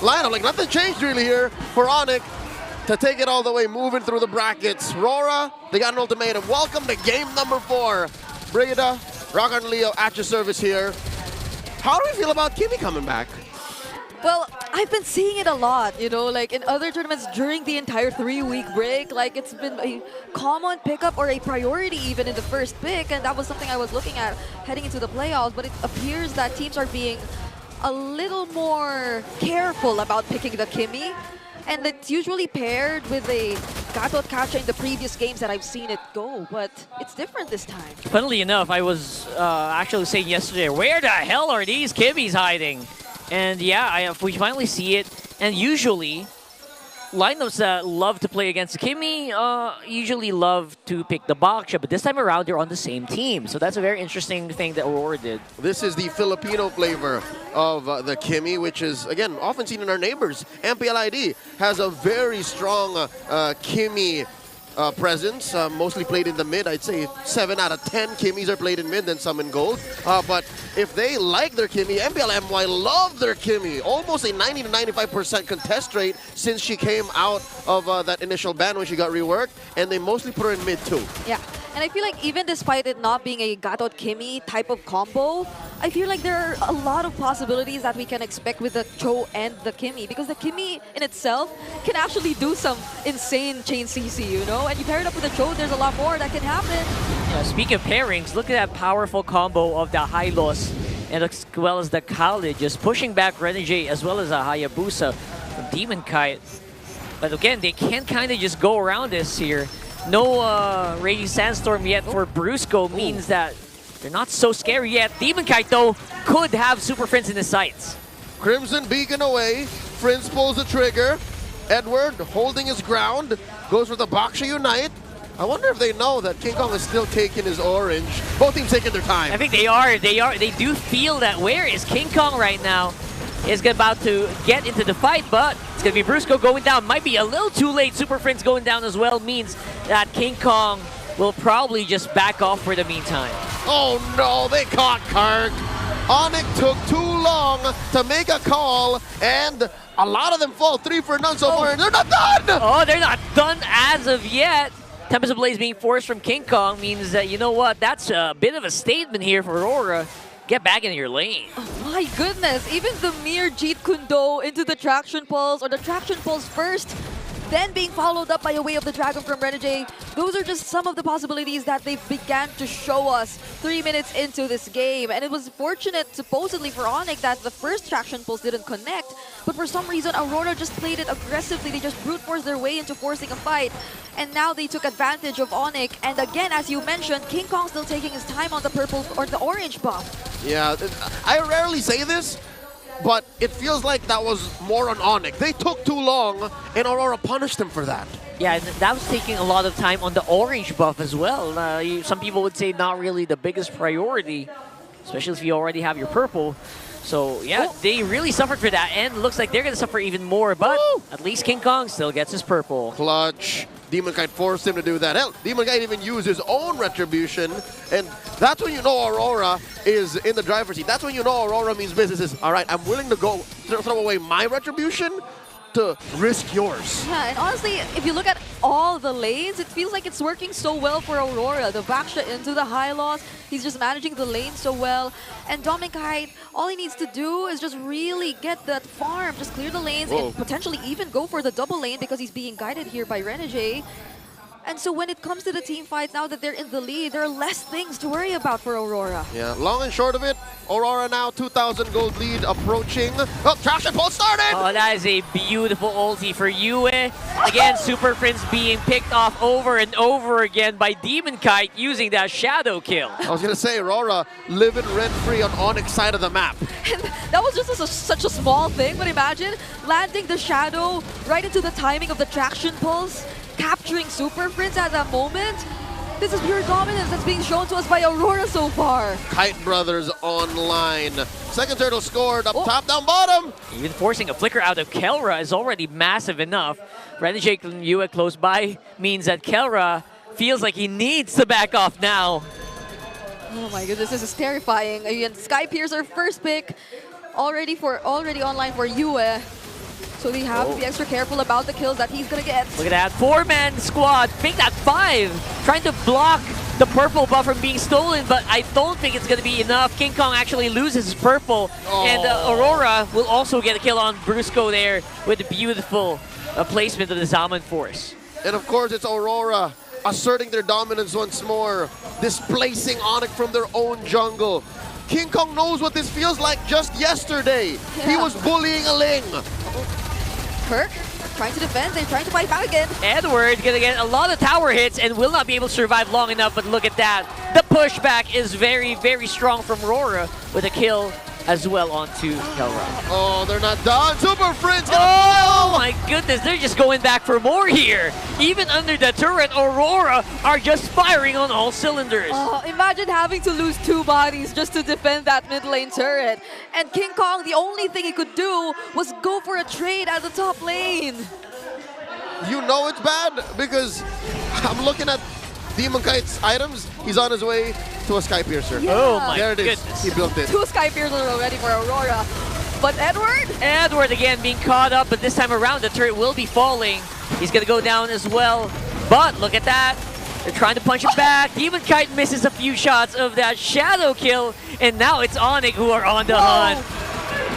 lineup. Like nothing changed really here for Onic to take it all the way, moving through the brackets. Aurora, they got an ultimatum. Welcome to game number 4. Brigida, Rock and Leo at your service here. How do we feel about Kimmy coming back? Well, I've been seeing it a lot, you know, like in other tournaments during the entire 3-week break. Like it's been a common pickup or a priority even in the first pick, and that was something I was looking at heading into the playoffs. But it appears that teams are being a little more careful about picking the Kimmy, and it's usually paired with a Gatot Kacha in the previous games that I've seen it go, but it's different this time. Funnily enough, I was actually saying yesterday, where the hell are these Kimmys hiding? And yeah, we finally see it. And usually, lineups that love to play against the Kimmy usually love to pick the Baksha, but this time around they're on the same team. So that's a very interesting thing that Aurora did. This is the Filipino flavor of the Kimmy, which is, again, often seen in our neighbors. MPL ID has a very strong Kimmy presence, mostly played in the mid. I'd say 7 out of 10 Kimmys are played in mid, then some in gold. But if they like their Kimmy, MPL MY love their Kimmy. Almost a 90 to 95% contest rate since she came out of that initial ban when she got reworked, and they mostly put her in mid too. Yeah, and I feel like even despite it not being a Gatot Kimmy type of combo, I feel like there are a lot of possibilities that we can expect with the Cho and the Kimmy, because the Kimmy in itself can actually do some insane chain CC, you know? And you pair it up with the Cho, there's a lot more that can happen. Yeah, speaking of pairings, look at that powerful combo of the Hylos and as well as the Kali, just pushing back Renegade as well as a Hayabusa from Demon Kite. But again, they can kind of just go around this here. No Raging Sandstorm yet for Brusco means that they're not so scary yet. Demon Kite, though, could have Super Friends in his sights. Crimson Beacon away. Prince pulls the trigger. Edward holding his ground. Goes for the Baksha Unite. I wonder if they know that King Kong is still taking his orange. Both teams taking their time. I think they are. They do feel that. Where is King Kong right now? Is about to get into the fight, but it's going to be Brusco going down. Might be a little too late. Super Friends going down as well means that King Kong will probably just back off for the meantime. Oh no, they caught Kirk. Onic took too long to make a call, and a lot of them fall 3 for none so far, and they're not done! Oh, they're not done as of yet. Tempest Blaze being forced from King Kong means that, you know what, that's a bit of a statement here for Aurora. Get back into your lane. Oh my goodness, even the mere Jeet Kundo into the Traction Pulse, or the Traction Pulse first, then being followed up by a Way of the Dragon from Renegade. Those are just some of the possibilities that they began to show us 3 minutes into this game. And it was fortunate, supposedly, for Onic that the first Traction Pulse didn't connect. But for some reason, Aurora just played it aggressively. They just brute forced their way into forcing a fight. And now they took advantage of Onic. And again, as you mentioned, King Kong still taking his time on the purple or the orange buff. Yeah, I rarely say this, but it feels like that was more on Onic. They took too long, and Aurora punished them for that. Yeah, that was taking a lot of time on the orange buff as well. Some people would say not really the biggest priority, especially if you already have your purple. So yeah, they really suffered for that, and looks like they're going to suffer even more, but at least King Kong still gets his purple. Clutch. Demon Kite forced him to do that. Hell, Demon Kite even used his own retribution, and that's when you know Aurora is in the driver's seat. That's when you know Aurora means business is, all right, I'm willing to go throw away my retribution to risk yours. Yeah, and honestly, if you look at all the lanes, it feels like it's working so well for Aurora. The Baksha into the high loss, he's just managing the lane so well. And Dominic, all he needs to do is just really get that farm, just clear the lanes and potentially even go for the double lane because he's being guided here by Renegade. And so when it comes to the team fights, now that they're in the lead, there are less things to worry about for Aurora. Yeah, long and short of it, Aurora now 2,000 gold lead approaching. Oh, Traction Pulse started! Oh, that is a beautiful ulti for Yue. Again, Super Friends being picked off over and over again by Demon Kite using that shadow kill. I was going to say, Aurora living rent-free on Onic's side of the map. And that was just such a small thing, but imagine landing the shadow right into the timing of the Traction Pulse, capturing Super Friends at that moment. This is pure dominance that's being shown to us by Aurora so far. Kite Brothers online. Second turtle scored up top, down bottom. Even forcing a flicker out of Kelra is already massive enough. Renegade and Yue close by means that Kelra feels like he needs to back off now. Oh my goodness, this is terrifying. Again, Sky Piercer first pick already online for Yue. So they have to be extra careful about the kills that he's gonna get. Look at that, 4-man squad, make that 5, trying to block the purple buff from being stolen, but I don't think it's gonna be enough. King Kong actually loses his purple, and Aurora will also get a kill on Brusco there with the beautiful placement of the Zaman Force. And of course, it's Aurora asserting their dominance once more, displacing Onic from their own jungle. King Kong knows what this feels like. Just yesterday, he was bullying a Ling. Perk trying to defend, they're trying to fight back again. Edward gonna get a lot of tower hits and will not be able to survive long enough, but look at that. The pushback is very, very strong from Aurora with a kill as well onto Kelra. Oh, they're not done. Super Friends. Oh my goodness, they're just going back for more here. Even under the turret, Aurora are just firing on all cylinders. Oh, imagine having to lose 2 bodies just to defend that mid lane turret. And King Kong, the only thing he could do was go for a trade at the top lane. You know it's bad because I'm looking at Demon Kite's items. He's on his way to a Sky Piercer. Yeah. Oh my there it is. goodness. He built it. 2 Sky Piercers already for Aurora. But Edward again being caught up, but this time around the turret will be falling. He's gonna go down as well. But look at that. They're trying to punch him back. Demon Kite misses a few shots of that shadow kill, and now it's Onic who are on the hunt.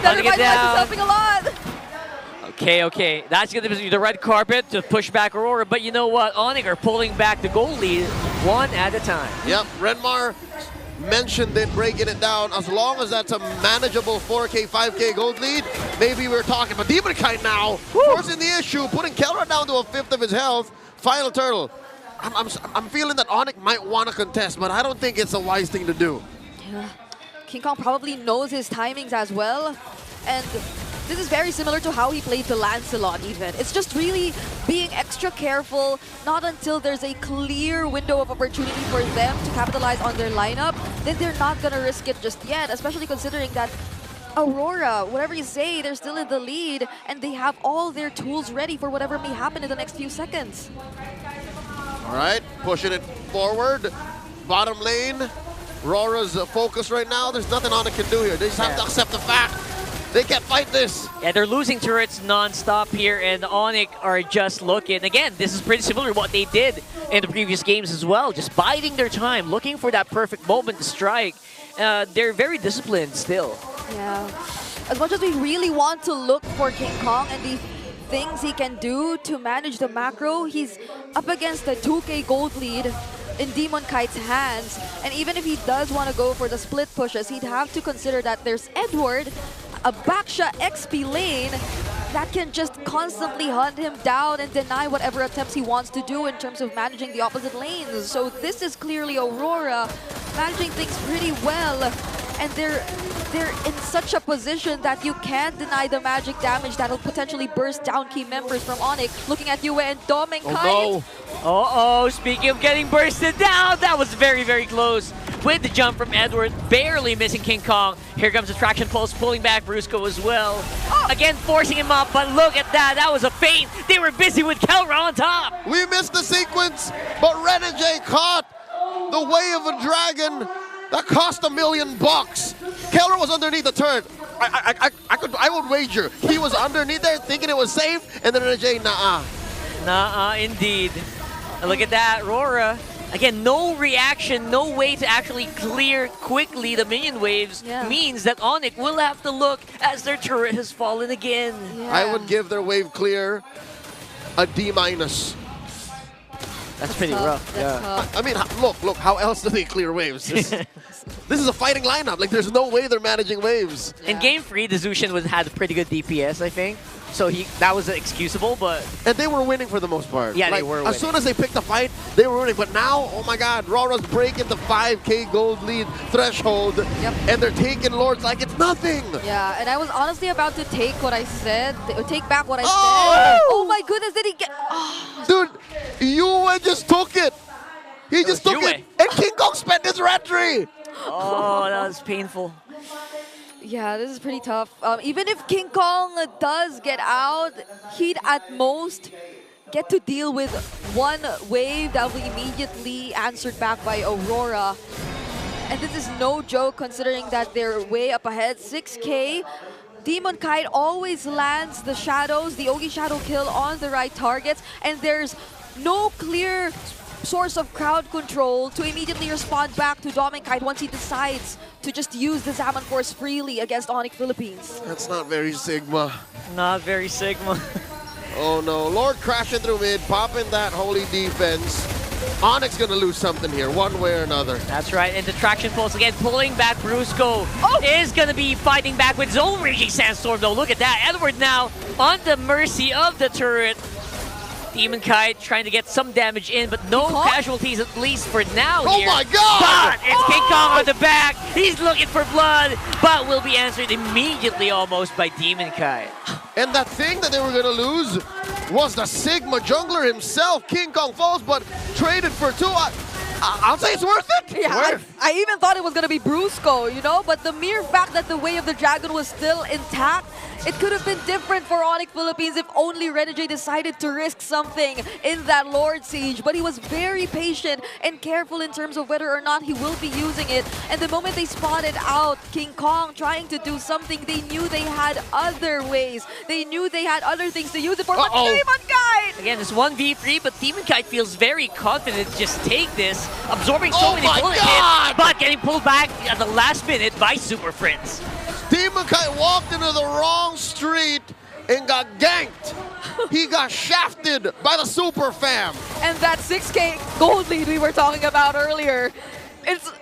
That reminds me of something a lot. Okay. That's going to be the red carpet to push back Aurora. But you know what? Onic are pulling back the goal lead one at a time. Yep, Renmar mentioned it, breaking it down. As long as that's a manageable 4K, 5K gold lead, maybe we're talking. But Demon Kite now, forcing the issue, putting Kelra down to a 5th of his health. Final turtle. I'm feeling that Onic might want to contest, but I don't think it's a wise thing to do. Yeah. King Kong probably knows his timings as well. And this is very similar to how he played the Lancelot even. It's just really being extra careful, not until there's a clear window of opportunity for them to capitalize on their lineup, then they're not gonna risk it just yet, especially considering that Aurora, whatever you say, they're still in the lead and they have all their tools ready for whatever may happen in the next few seconds. All right, pushing it forward. Bottom lane, Aurora's focus right now. There's nothing Onic can do here. They just have to accept the fact they can't fight this. Yeah, they're losing turrets non-stop here, and Onic are just looking. Again, this is pretty similar to what they did in the previous games as well. Just biding their time, looking for that perfect moment to strike. They're very disciplined still. Yeah. As much as we really want to look for King Kong and the things he can do to manage the macro, he's up against the 2K gold lead in Demon Kite's hands. And even if he does want to go for the split pushes, he'd have to consider that there's Edward, a Baksha XP lane that can just constantly hunt him down and deny whatever attempts he wants to do in terms of managing the opposite lanes. So this is clearly Aurora managing things pretty well, and they're in such a position that you can't deny the magic damage that'll potentially burst down key members from Onic. Looking at Yue and Dom and Kite. Oh, no. Uh-oh, speaking of getting bursted down, that was very, very close. With the jump from Edward, barely missing King Kong. Here comes the Traction Pulse, pulling back Brusco as well. Again, forcing him up, but look at that. That was a feint. They were busy with Kelra on top. We missed the sequence, but Renegade caught the wave of dragon that cost $1 million. Kelra was underneath the turret. I would wager he was underneath there thinking it was safe, and then Renegade, nah. Nah, indeed. Look at that, Aurora. Again, no reaction, no way to actually clear quickly the minion waves means that Onic will have to look as their turret has fallen again. Yeah. I would give their wave clear a D-. That's pretty rough. That's tough. I mean, look, how else do they clear waves? This is a fighting lineup. Like, there's no way they're managing waves. In Game 3, the Zushin had pretty good DPS, I think. So that was excusable, but... And they were winning for the most part. Yeah, like, they were winning. As soon as they picked the fight, they were winning. But now, oh my God, Aurora's breaking the 5K gold lead threshold. Yep. And they're taking Lords like it's nothing. Yeah, and I was honestly about to take what I said, take back what I said. Oh! Oh my goodness, did he get... Dude, Yue just took it. He just took Yue. it. And King Kong spent his red tree. Oh, that was painful. Yeah, this is pretty tough. Even if King Kong does get out, he'd at most get to deal with one wave that will be immediately answered back by Aurora. And this is no joke considering that they're way up ahead. 6K Demon Kite always lands the shadows, the Ogi Shadow kill on the right targets, and there's no clear source of crowd control to immediately respond back to Demon Kite once he decides to just use the Zaman Force freely against Onic Philippines. That's not very Sigma. Not very Sigma. Oh no, Lord crashing through mid, popping that holy defense. Onic's gonna lose something here, one way or another. That's right, and the traction pulse again, pulling back Brusco is gonna be fighting back with his own Raging Sandstorm though. Look at that, Edward now on the mercy of the turret. Demon Kite trying to get some damage in, but no casualties at least for now here. Oh my god! But it's King Kong on the back, he's looking for blood, but will be answered immediately almost by Demon Kite. And that thing that they were gonna lose was the Sigma jungler himself. King Kong falls, but traded for two. I'll say it's worth it. Yeah, I even thought it was going to be Brusco, you know, but the mere fact that the Way of the Dragon was still intact, it could have been different for Onic Philippines if only Renegade decided to risk something in that Lord Siege. But he was very patient and careful in terms of whether or not he will be using it. And the moment they spotted out King Kong trying to do something, they knew they had other ways. They knew they had other things to use it for. But Demon Kite! Again, it's 1v3, but Demon Kite feels very confident to just take this, absorbing so many bullet hits, but getting pulled back at the last minute by Super Friends. Demon Kite walked into the wrong street and got ganked. He got shafted by the Super Fam. And that 6K gold lead we were talking about earlier, it's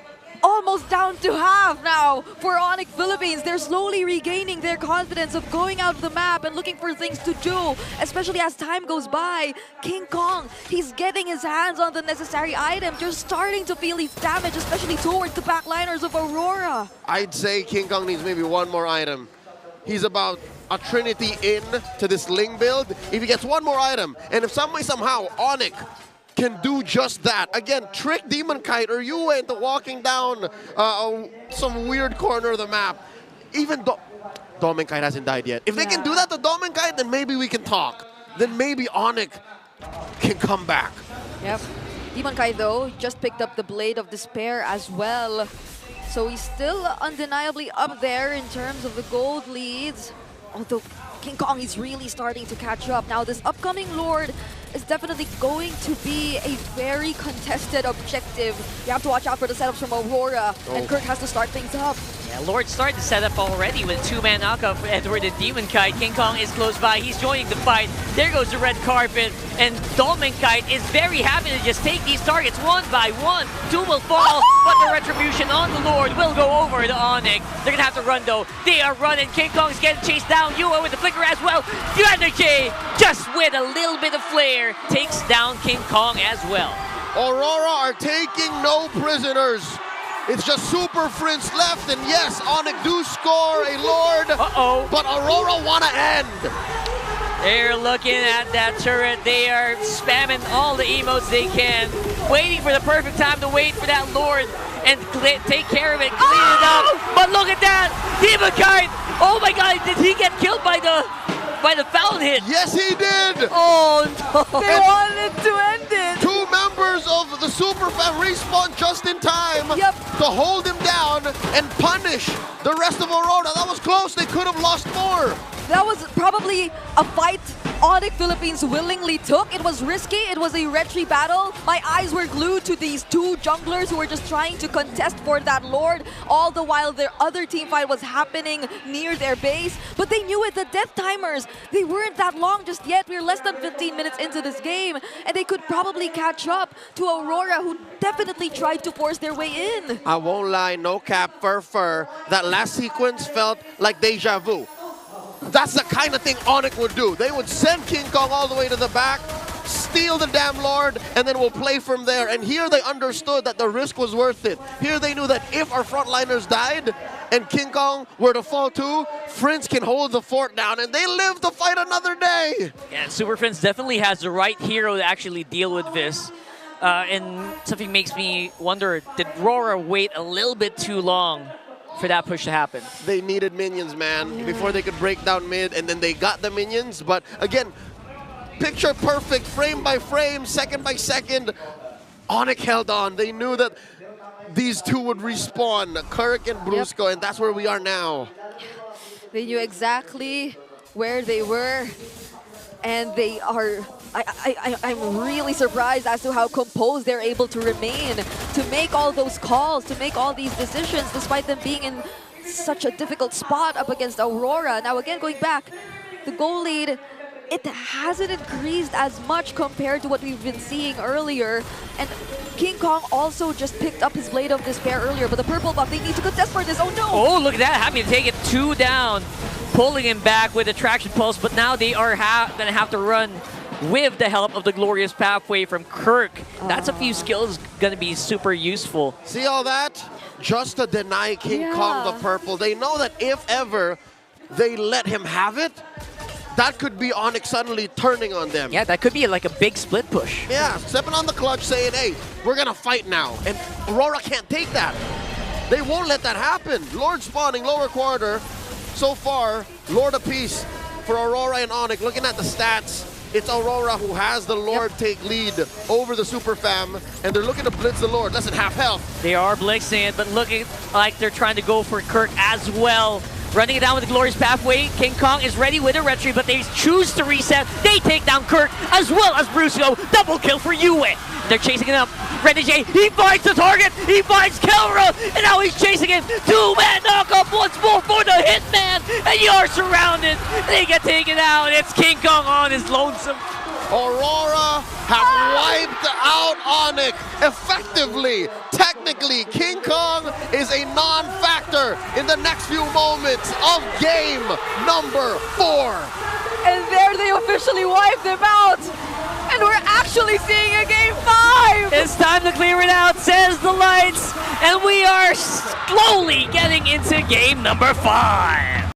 almost down to half now for Onic Philippines. They're slowly regaining their confidence of going out of the map and looking for things to do, especially as time goes by. King Kong, he's getting his hands on the necessary items. You're starting to feel his damage, especially towards the backliners of Aurora. I'd say King Kong needs maybe one more item. He's about a Trinity in to this Ling build. If he gets one more item, and if some way, somehow, Onic can do just that. Again, trick Demon Kite or Yue into walking down some weird corner of the map. Even Demon Kite hasn't died yet. If they can do that to Demon Kite, then maybe we can talk. Then maybe Onic can come back. Yep. Demon Kite, though, just picked up the Blade of Despair as well. So he's still undeniably up there in terms of the gold leads. Although King Kong is really starting to catch up. Now, this upcoming Lord is definitely going to be a very contested objective. You have to watch out for the setups from Aurora, and Kirk has to start things up. Yeah, Lord started to set up already with two-man knockout for Edward and Demon Kite. King Kong is close by, he's joining the fight. There goes the red carpet, and Demon Kite is very happy to just take these targets one by one. Two will fall, but the retribution on the Lord will go over to Onic. They're gonna have to run though. They are running. King Kong's getting chased down. Yue with the flicker as well. Energy, just with a little bit of flair, takes down King Kong as well. Aurora are taking no prisoners. It's just Super Friends left, and yes, Onic do score a Lord, but Aurora wanna end. They're looking at that turret. They are spamming all the emotes they can, waiting for the perfect time to wait for that Lord and take care of it, clean it up. But look at that, Demon Kite! Oh my God, did he get killed by the foul hit? Yes, he did. Oh no! They wanted to end it. Two members of the Super Fam respawn just in time to hold him down and punish the rest of Aurora. That was close. They could have lost more. That was probably a fight Onic Philippines willingly took. It was risky. It was a retry battle. My eyes were glued to these two junglers who were just trying to contest for that Lord, all the while their other team fight was happening near their base. But they knew it. The death timers, they weren't that long just yet. We're less than 15 minutes into this game, and they could probably catch up to Aurora, who definitely tried to force their way in. I won't lie, no cap, fur. That last sequence felt like deja vu. That's the kind of thing Onic would do. They would send King Kong all the way to the back, steal the damn Lord, and then we'll play from there. And here they understood that the risk was worth it. Here they knew that if our frontliners died and King Kong were to fall too, Friends can hold the fort down, and they live to fight another day. Yeah, and Super Friends definitely has the right hero to actually deal with this. And something makes me wonder, did Aurora wait a little bit too long for that push to happen? They needed minions, man, before they could break down mid, and then they got the minions. But again, picture perfect, frame by frame, second by second, Onic held on. They knew that these two would respawn, Kirk and Brusco, and that's where we are now. They knew exactly where they were, and they are... I'm really surprised as to how composed they're able to remain, to make all those calls, to make all these decisions, despite them being in such a difficult spot up against Aurora. Now again, going back, the goal lead, it hasn't increased as much compared to what we've been seeing earlier. And King Kong also just picked up his Blade of Despair earlier, but the purple buff, they need to contest for this. Oh no! Oh, look at that, having to take it 2 down, pulling him back with a traction pulse, but now they are gonna have to run with the help of the Glorious Pathway from Kirk. That's a few skills gonna be super useful. See all that? Just to deny King Kong the purple. They know that if ever they let him have it, that could be Onic suddenly turning on them. Yeah, that could be like a big split push. Yeah, stepping on the clutch saying, hey, we're gonna fight now. And Aurora can't take that. They won't let that happen. Lord spawning, lower quarter. So far, Lord of Peace for Aurora and Onic. Looking at the stats, it's Aurora who has the Lord take lead over the Super Fam, and they're looking to blitz the Lord. Less than half health. They are blitzing, but looking like they're trying to go for Kirk as well. Running it down with the Glorious Pathway. King Kong is ready with a retry, but they choose to reset. They take down Kirk as well as Brucio. Double kill for Yue. They're chasing it up. Renegade, he finds the target. He finds Kelra, and now he's chasing him. 2-man knockup once more for the Hitman, and you are surrounded. They get taken out. It's King Kong on his lonesome. Aurora have wiped out Onic effectively. Technically, King Kong is a non-factor in the next few moments of game number 4. And there they officially wiped them out. And we're actually seeing a game 5. It's time to clear it out, says the lights. And we are slowly getting into game number 5.